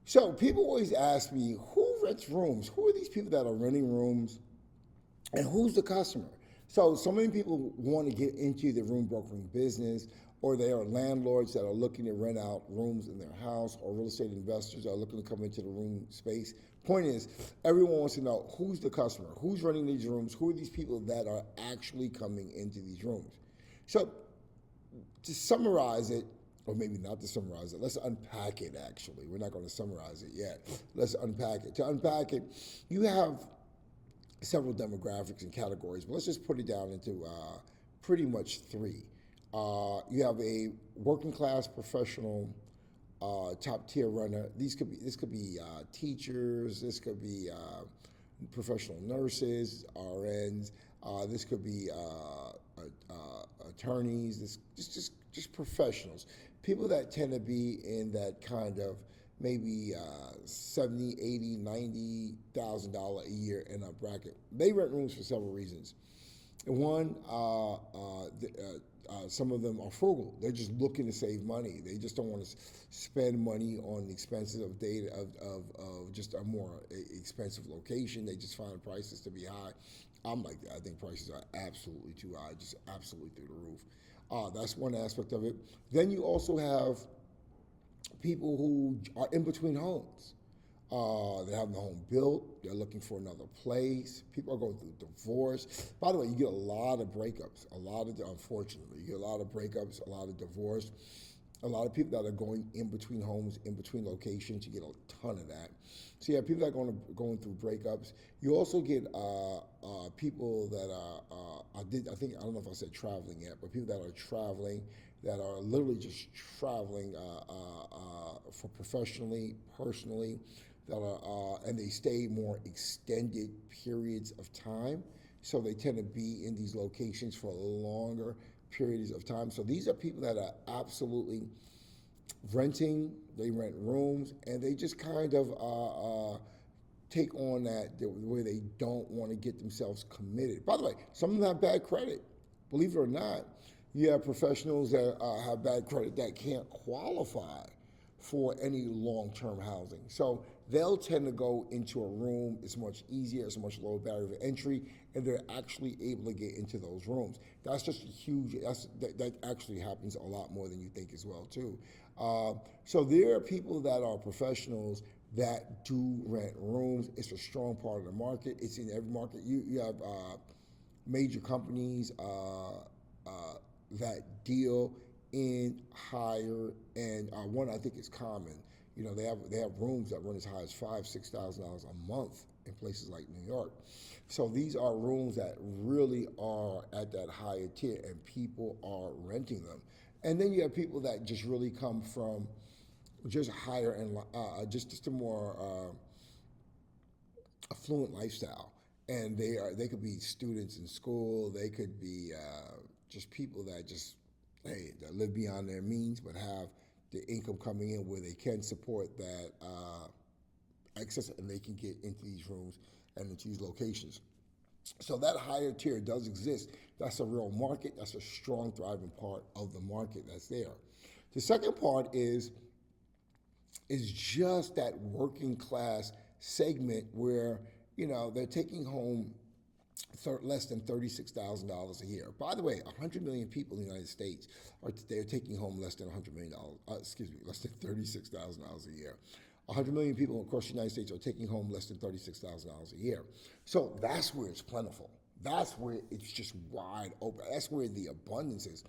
So people always ask me, who rents rooms? Who are these people that are renting rooms? And who's the customer? So many people want to get into the room brokering business, or they are landlords that are looking to rent out rooms in their house, or real estate investors that are looking to come into the room space. Point is, everyone wants to know who's the customer, who's renting these rooms, who are these people that are actually coming into these rooms. So to summarize it, or maybe not to summarize it, let's unpack it actually. We're not going to summarize it yet. Let's unpack it. To unpack it, you have several demographics and categories, but let's just put it down into pretty much three. You have a working class professional, top tier runner. This could be teachers. This could be professional nurses, RNs. This could be attorneys. This just professionals. People that tend to be in that kind of maybe 70, 80, 90,000 dollars a year in a bracket. They rent rooms for several reasons. One, some of them are frugal. They're just looking to save money. They just don't want to spend money on the expenses of data of just a more expensive location. They just find prices to be high. I'm like that. I think prices are absolutely too high, just absolutely through the roof. That's one aspect of it. Then you also have people who are in between homes. They're having the home built. They're looking for another place. People are going through divorce. By the way, you get a lot of breakups. Unfortunately, you get a lot of breakups, a lot of divorce, a lot of people that are going in between homes, in between locations. You get a ton of that. So you have people that are going through breakups. You also get people that are, I don't know if I said traveling yet, but people that are traveling, that are literally just traveling for professionally, personally, that are and they stay more extended periods of time. So they tend to be in these locations for longer periods of time. So these are people that are absolutely renting. They rent rooms, and they just kind of take on that where they don't want to get themselves committed. By the way, some of them have bad credit. Believe it or not, you have professionals that have bad credit that can't qualify for any long-term housing. So they'll tend to go into a room. It's much easier. It's a much lower barrier of entry, and they're actually able to get into those rooms. That's just a huge. That actually happens a lot more than you think as well too. So there are people that are professionals that do rent rooms. It's a strong part of the market. It's in every market. You have major companies that deal in higher and one I think is common. You know, they have rooms that run as high as $5,000-6,000 a month in places like New York. So these are rooms that really are at that higher tier, and people are renting them. And then you have people that just really come from just higher and just a more affluent lifestyle, and they could be students in school. They could be just people that just that live beyond their means, but have the income coming in where they can support that access, and they can get into these rooms and into these locations. So that higher tier does exist. That's a real market. That's a strong, thriving part of the market that's there. The second part is just that working class segment where they're taking home less than $36,000 a year. By the way, 100 million people in the United States they're taking home less than $100 million. Less than $36,000 a year. 100 million people across the United States are taking home less than $36,000 a year. So that's where it's plentiful. That's where it's just wide open. That's where the abundance is.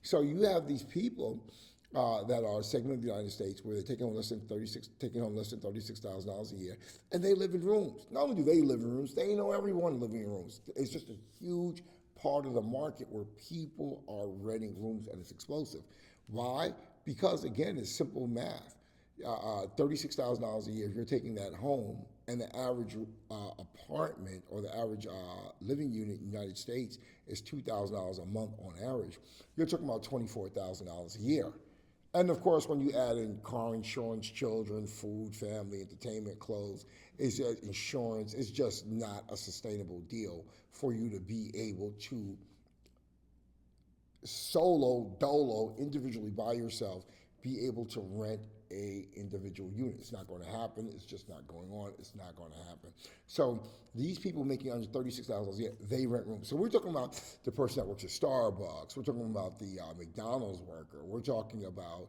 So you have these people that are a segment of the United States where they're taking home less than $36,000 a year, and they live in rooms. Not only do they live in rooms, they know everyone living in rooms. It's just a huge part of the market where people are renting rooms, and it's explosive. Why? Because again, it's simple math. $36,000 a year, if you're taking that home, and the average apartment or the average living unit in the United States is $2,000 a month on average, you're talking about $24,000 a year. And of course, when you add in car insurance, children, food, family, entertainment, clothes, it's just insurance. It's just not a sustainable deal for you to be able to dolo, individually by yourself, be able to rent a individual unit. It's not going to happen. It's just not going on. It's not going to happen. So these people making under $36 a year, they rent rooms. So we're talking about the person that works at Starbucks. We're talking about the McDonald's worker. We're talking about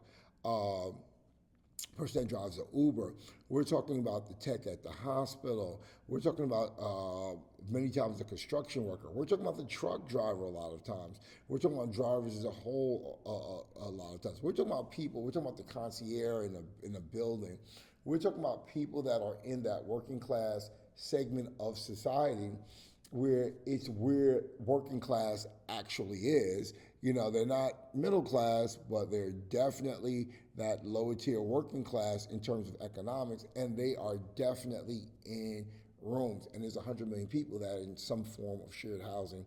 person that drives an Uber. We're talking about the tech at the hospital. We're talking about many times the construction worker. We're talking about the truck driver a lot of times. We're talking about drivers as a whole a lot of times. We're talking about people. We're talking about the concierge in a building. We're talking about people that are in that working class segment of society where it's where working class actually is. You know, they're not middle class, but they're definitely that lower tier working class in terms of economics, and they are definitely in rooms. And there's 100 million people that are in some form of shared housing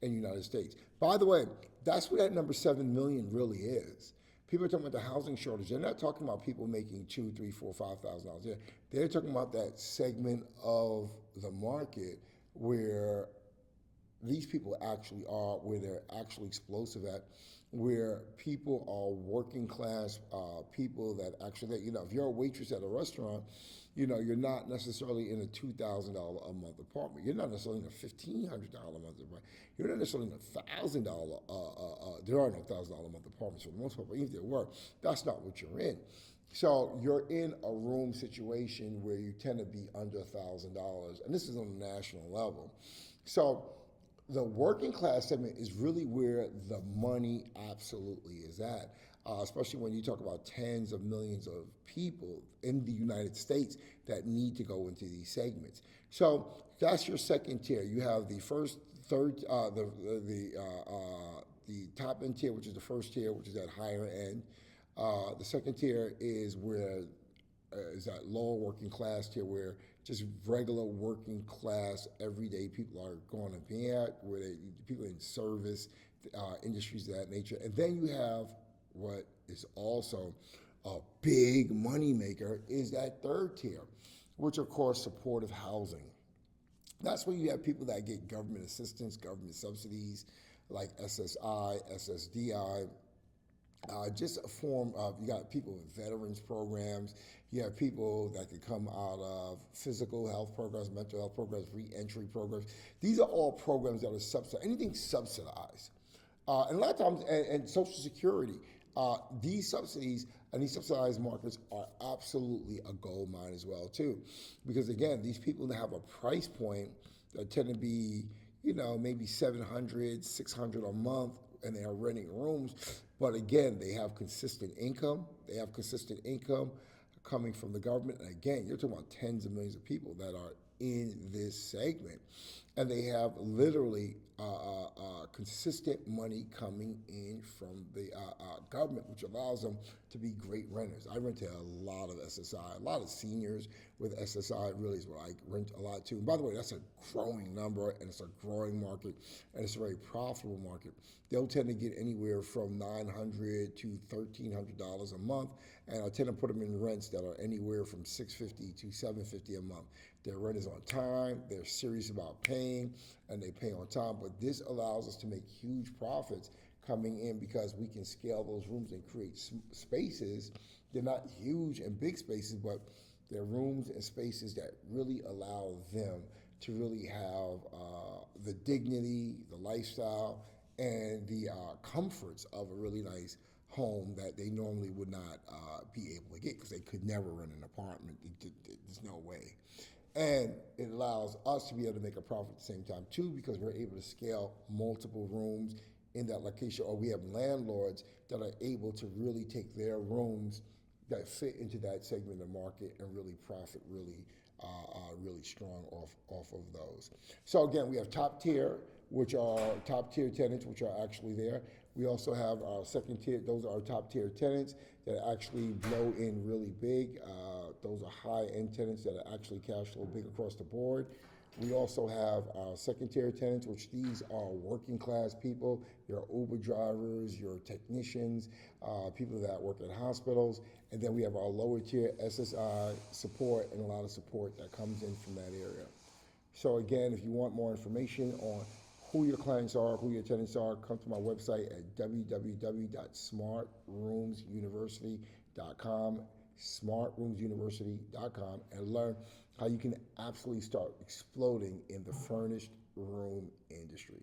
in the United States. By the way, that's what that number 7 million really is. People are talking about the housing shortage. They're not talking about people making $2,000, $3,000, $4,000, $5,000 a year. They're talking about that segment of the market where these people actually are, where they're actually explosive at, where people are working class people that actually, you know, if you're a waitress at a restaurant, you know, you're not necessarily in a $2,000 a month apartment. You're not necessarily in a $1,500 a month apartment. You're not necessarily in a $1,000. There are no $1,000 a month apartments for the most part, but even if there were, that's not what you're in. So you're in a room situation where you tend to be under $1,000, and this is on a national level. So the working class segment is really where the money absolutely is at, especially when you talk about tens of millions of people in the United States that need to go into these segments. So that's your second tier. You have the first, third, the top end tier, which is the first tier, which is that higher end. The second tier is where is that lower working class tier where just regular working class everyday people are going to be at, where people in service industries of that nature. And then you have what is also a big money maker is that third tier, which of course supportive housing. That's where you have people that get government assistance, government subsidies like SSI, SSDI. Just a form of, you got people with veterans programs, you have people that could come out of physical health programs, mental health programs, re-entry programs. These are all programs that are subsidized, anything subsidized. And a lot of times, and Social Security, these subsidies and these subsidized markets are absolutely a gold mine as well too. Because again, these people that have a price point that tend to be, you know, maybe $700, $600 a month, and they are renting rooms. But again, they have consistent income. They have consistent income coming from the government. And again, you're talking about tens of millions of people that are in this segment. And they have literally consistent money coming in from the government, which allows them to be great renters. I rent to a lot of SSI, a lot of seniors with SSI really is what I rent a lot too. And by the way, that's a growing number, and it's a growing market, and it's a very profitable market. They'll tend to get anywhere from $900 to $1,300 a month, and I tend to put them in rents that are anywhere from $650 to $750 a month. Their rent is on time, they're serious about paying, and they pay on time. But this allows us to make huge profits coming in because we can scale those rooms and create spaces. They're not huge and big spaces, but they're rooms and spaces that really allow them to really have the dignity, the lifestyle, and the comforts of a really nice home that they normally would not be able to get because they could never rent an apartment. There's no way. And it allows us to be able to make a profit at the same time too, because we're able to scale multiple rooms in that location, or we have landlords that are able to really take their rooms that fit into that segment of the market and really profit really strong off of those. So again, we have top tier, which are top tier tenants, which are actually there. We also have our second tier, those are our top tier tenants that actually blow in really big. Those are high end tenants that are actually cash flow big across the board. We also have our second tier tenants, which these are working class people, your Uber drivers, your technicians, people that work at hospitals. And then we have our lower tier SSI support and a lot of support that comes in from that area. So again, if you want more information on who your clients are, who your tenants are, come to my website at www.smartroomsuniversity.com. smartroomsuniversity.com, smartroomsuniversity.com, and learn how you can absolutely start exploding in the furnished room industry.